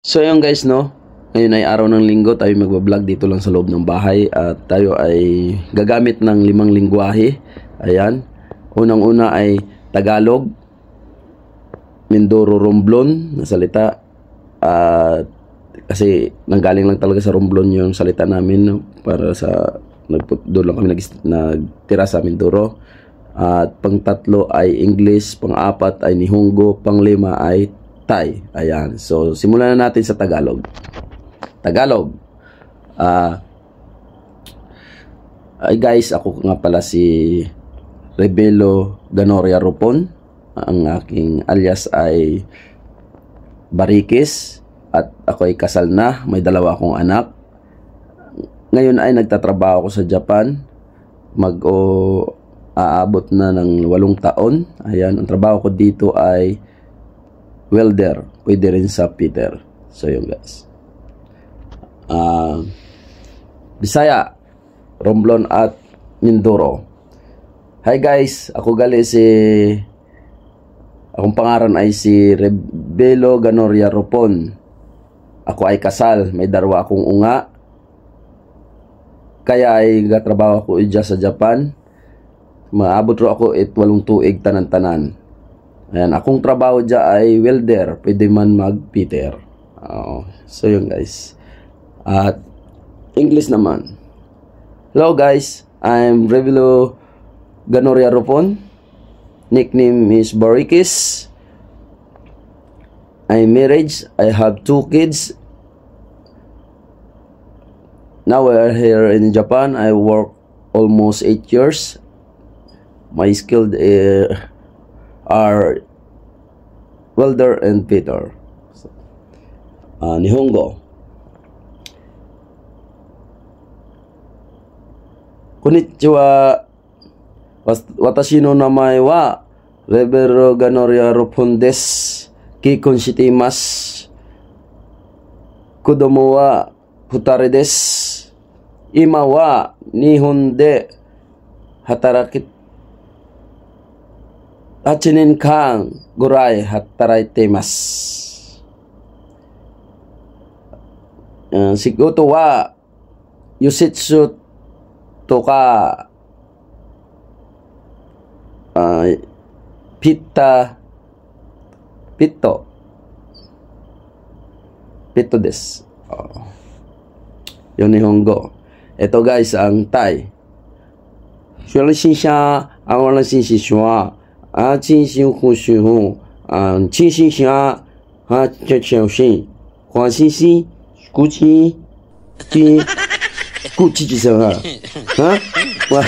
So ayun guys, no, ngayon ay araw ng linggo, tayo magbablog dito lang sa loob ng bahay at tayo ay gagamit ng 5 lingwahe. Ayan, unang-una ay Tagalog, Mindoro Romblon na salita, at kasi nanggaling lang talaga sa Romblon yung salita namin, no? Para sa doon lang kami nagtira sa Mindoro. At pang-tatlo ay English, pang-apat ay Nihongo, pang-lima ay Thai. Ayan. So, simulan na natin sa Tagalog. Tagalog. Ay guys, ako nga pala si Rebelo Ganoria Ropon. Ang aking alias ay Barikis. At ako ay kasal na. May 2 akong anak. Ngayon ay nagtatrabaho ako sa Japan. Aabot na ng 8 taon. Ayan. Ang trabaho ko dito ay welder, pwede rin sa Peter. So yun guys. Bisaya, Romblon at Mindoro. Hi guys, akong pangaran ay si Rebelo Ganoria Ropon. Ako ay kasal, may 2 akong unga. Kaya ay gatrabaho ko dyan sa Japan. Maabot ro ako 8 tuig tanan-tanan. Ayan, akong trabaho dyan ay welder. Pwede man mag-Peter. So yun guys. At English naman. Hello guys. I'm Rebelo Ganoria Ropon. Nickname is Barikis. I'm married. I have 2 kids. Now we are here in Japan. I work almost 8 years. My skilled are welder and Peter. Nihongo. Konnichiwa. Watashi no namae wa Rebelo Ganoria Ropon desu. Kikon shiteimasu. Kodomo wa 2 desu. Ima wa Nihon de hatarakite 8 年間ぐらい働いています。仕事は輸出とかピットです。yung Nihongo. Ito guys, ang Thai. 学了新虾，我了新西说。进行呼吸后，清醒下，小心，黄星星，估计几声啊，我。